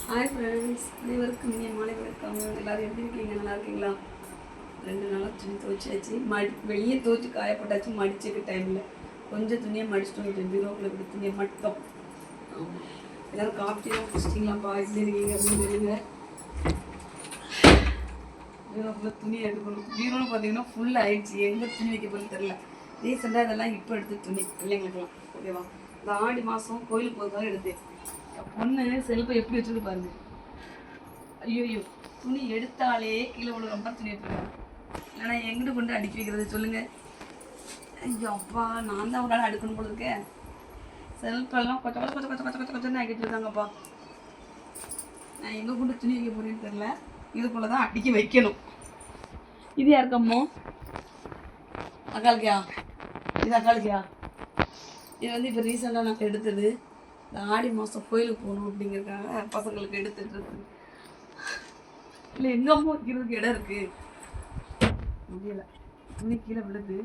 Hi friends, அனைவருக்கும் இனிய மாலை வணக்கம். எல்லோரும் எப்படி இருக்கீங்க? நல்லா இருக்கீங்களா? 2 நாளாக துணி துவைச்சாச்சு, வெளியே துவைச்சி காயப்பட்டாச்சு. மடிச்சுக்க டைமில் கொஞ்சம் துணியை மடிச்சுட்டு வந்துட்டேன். பீரோக்குள்ள இப்படி துணியை மட்டும். ஆமாம், எல்லோரும் காஃபிலாம் குடிச்சிட்டிங்களாப்பா? எப்படி இருக்கீங்க அப்படின்னு சொல்லுங்க. பீரோக்குள்ள துணி எடுக்கணும். பீரோன்னு பார்த்தீங்கன்னா ஃபுல் ஆயிடுச்சு. எங்கே துணி வைக்க போகிறது தெரில. ரீசெண்டாக இதெல்லாம் இப்போ எடுத்து துணி பிள்ளைங்களுக்குலாம் ஓகேவா. இந்த ஆடி மாதம் கோயிலுக்கு போகிறதுக்காக எடுத்தேன். பொண்ணு செல்ஃபை எப்படி வச்சுட்டு பாருங்க. ஐயோ, துணி எடுத்தாலே கீழே விழுற மாதிரி துணி எடுத்துருக்காங்க. இல்லைனா எங்கிட்ட கொண்டு அடுக்கி வைக்கிறது சொல்லுங்க. ஐயோ அப்பா, நான் தான் ஒரு நாள் அடுக்கணும் போல இருக்கேன். செல்ஃபெல்லாம் கொச்ச கொச்ச கொச்ச கொச்ச கொச்ச கொச்சன்னு ஆக்கிட்டு இருக்காங்கப்பா. நான் எங்கே கொண்டு துணி வைக்க போறேன்னு தெரில. இதுக்குள்ள தான் அடுக்கி வைக்கணும். இது யாருக்கம்மோ? அக்காளுக்கியா? இது அக்காளுக்கியா? இது வந்து இப்போ ரீசெண்டாக நான் எடுத்தது. இந்த ஆடி மாதம் கோயிலுக்கு போகணும் அப்படிங்கிறதுக்காக பசங்களுக்கு எடுத்துட்டு இருக்கு. இல்லை எங்கள் அம்மா வைக்கிறதுக்கு இடம் இருக்குது. முடியலை, துணி கீழே விழுது.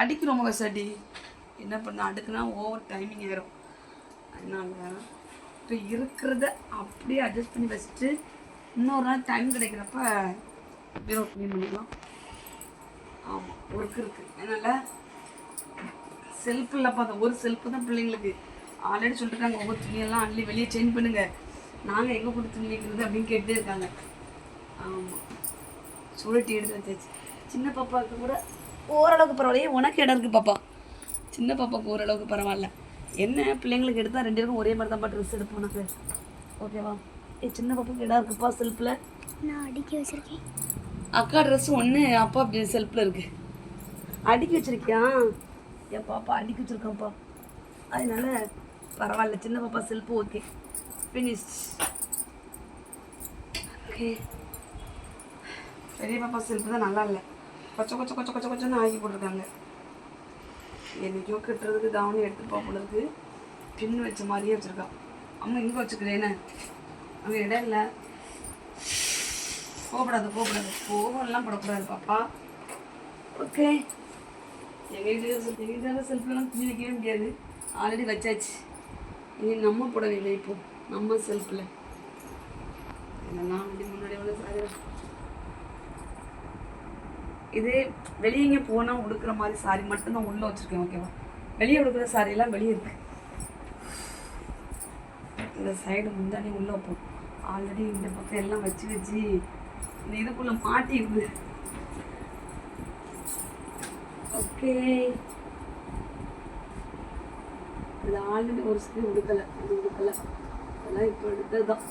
அடிக்கிறோம் கசாடி. என்ன பண்ண, அடுக்குனா ஓவர் டைமிங் ஆயிரும். அதனால இப்போ இருக்கிறத அப்படியே அட்ஜஸ்ட் பண்ணி வச்சுட்டு இன்னொரு நாள் டைம் கிடைக்கிறப்ப பீரோ க்ளீன் பண்ணிக்கலாம். ஆமாம், ஒர்க் இருக்குது. அதனால் செல்ஃப் இல்லைப்பா, அந்த ஒரு செல்ஃபு தான் பிள்ளைங்களுக்கு. ஆல்ரெடி சொல்லிட்டுருக்காங்க, ஒவ்வொரு துணியெல்லாம் அள்ளி வெளியே சேஞ்ச் பண்ணுங்கள், நாங்கள் எங்கே கொண்டு துணி வைக்கிறது அப்படின்னு கேட்டுட்டே இருக்காங்க. ஆமாம், சுழட்டி எடுத்து வச்சாச்சு. சின்ன பாப்பாவுக்கு கூட ஓரளவுக்கு பரவாயில்லையே. உனக்கு இடம் இருக்குது பாப்பா. சின்ன பாப்பாவுக்கு ஓரளவுக்கு பரவாயில்ல. என்ன பிள்ளைங்களுக்கு எடுத்தால் 2 பேருக்கும் ஒரே மாதிரி தான்ப்பா ட்ரெஸ் எடுப்போம் உனக்கு. ஓகேவா? சின்ன பாப்பாவுக்கு இடம் இருக்குப்பா செல்ஃபில். நான் அடுக்கி வச்சுருக்கேன். அக்கா ட்ரெஸ் ஒன்று அப்பா அப்படி செல்ஃபில் இருக்குது. அடுக்கி வச்சுருக்கியா? என் பாப்பா அடுக்கி வச்சுருக்கான்ப்பா. அதனால பரவாயில்ல. சின்ன பாப்பா செல்ஃபு ஓகே, ஃபினிஷ். ஓகே, பெரிய பாப்பா செல்ஃபு தான் நல்லா இல்லை. கொச்ச கொச்ச கொச்ச கொச்ச கொச்சன்னு ஆக்கி போட்டிருக்காங்க. என்றைக்கோ கட்டுறதுக்கு தாவணி எடுத்து போகிறதுக்கு பின் வச்ச மாதிரியே வச்சுருக்கான். அம்மா இங்கே வச்சுக்கிறேன்னு அங்கே இடம் இல்லை. போகக்கூடாது போகலாம் படக்கூடாது பாப்பா. ஓகே, எங்கள் வீட்டில் செல்ஃபெல்லாம் துணி வைக்கவே முடியாது. ஆல்ரெடி வச்சாச்சு. இனி நம்ம புடவை இல்லை, இப்போ நம்ம செல்ஃபில் இதெல்லாம் அப்படி முன்னாடி உள்ள சாரி. இது வெளியே போனால் உடுக்கிற மாதிரி சாரி மட்டும்தான் உள்ளே வச்சுருக்கேன். ஓகேவா? வெளியே உடுக்கிற சாரியெல்லாம் வெளியே இருக்கு. இந்த சைடு முந்தானே உள்ளே வைப்போம். ஆல்ரெடி இந்த பக்கம் எல்லாம் வச்சு இந்த இதுக்குள்ளே மாட்டிடுது. ஓகே, இது ஆல்ரெடி ஒரு ஸ்கிரீன் உடுக்கலை, அது உடுக்கலை. அதெல்லாம் இப்போ எடுத்தது தான்.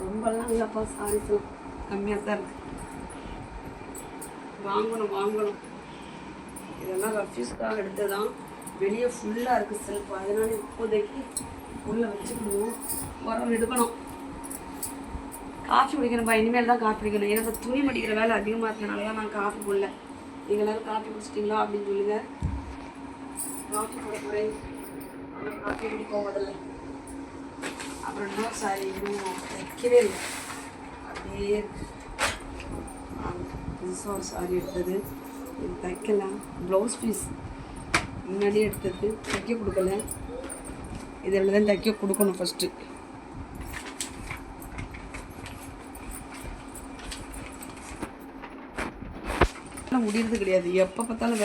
ரொம்பலாம் இல்லைப்பா, சாரீஸ்லாம் கம்மியாக தான் இருக்குது. வாங்கணும். இதெல்லாம் ரஃப்யூஸ்க்காக எடுத்தது தான். வெளியே ஃபுல்லாக இருக்குது செல்ஃப். அதனால இப்போதைக்கு உள்ளே வச்சுக்கணும். உரம் எடுக்கணும். காஃபி குடிக்கணும்ப்பா. இனிமேல் தான் காஃபி குடிக்கணும். எனக்கு துணி மடிக்கிற வேலை அதிகமாக இருக்கிறனால தான் நான் காஃபி போடல. நீங்கள் எல்லோரும் காஃபி குடிச்சிட்டிங்களா அப்படின்னு சொல்லுங்கள். காஃபி போட போகிறேன். காஃபி குடிப்போம் முதல்ல. அப்புறம் இன்னும் சாரி இன்னும் தைக்கவே இல்லை, அப்படியே இருக்கு. புதுசாக ஒரு சாரி எடுத்தது, இது தைக்கலாம். ப்ளவுஸ் பீஸ் முன்னாடியே எடுத்தது, தைக்க கொடுக்கல. இதில் தான் தைக்க கொடுக்கணும் ஃபஸ்ட்டு. முடியறது கிடையாது. எப்போ பார்த்தாலும்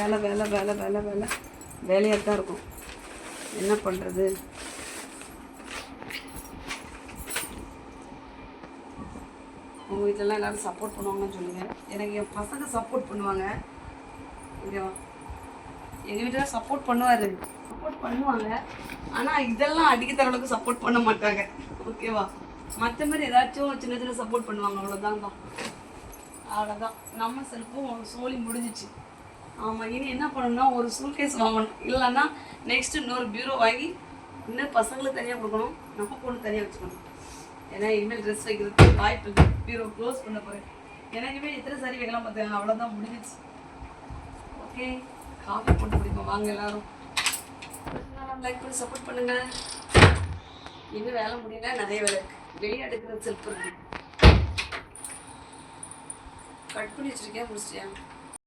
வேலையாக தான் இருக்கும். என்ன பண்ணுறது? உங்கள் வீட்டிலலாம் எல்லோரும் சப்போர்ட் பண்ணுவாங்கன்னு சொல்லுங்கள். எனக்கு என் பசங்க சப்போர்ட் பண்ணுவாங்க. ஓகேவா? எங்கள் வீட்டில் சப்போர்ட் பண்ணுவாங்க. ஆனால் இதெல்லாம் அடிக்க தர அளவுக்கு சப்போர்ட் பண்ண மாட்டாங்க. ஓகேவா? மற்ற மாதிரி ஏதாச்சும் சின்ன சப்போர்ட் பண்ணுவாங்க. அவ்வளோதான். நம்ம செல்ஃபும் சோழி முடிஞ்சிச்சு. ஆமாம், இனி என்ன பண்ணணும்னா ஒரு சூட்கேஸ் வாங்கணும். இல்லைன்னா நெக்ஸ்ட்டு இன்னொரு பீரோ வாங்கி இன்னும் பசங்களுக்கு தனியாக கொடுக்கணும், நம்ம பொண்ணு தனியாக வச்சுக்கணும். ஏன்னா இனிமேல் ட்ரெஸ் வைக்கிறதுக்கு வாய்ப்பு இல்லை. பீரோ க்ளோஸ் பண்ண போகிறேன். எனக்குமே எத்தனை சாரி வைக்கலாம் பார்த்தேன். அவ்வளோதான், முடிஞ்சிச்சு. ஓகே, காஃபி போட்டு குடிப்போம் வாங்க எல்லோரும். லைக் பண்ணி சப்போர்ட் பண்ணுங்கள். இன்னும் வேலை முடியல, நிறைய வேலை இருக்குது. வெளியே எடுக்கிற செல்ஃப் இருக்குது. கட் பண்ணி வச்சுருக்கேன், முடிச்சிட்டேன்.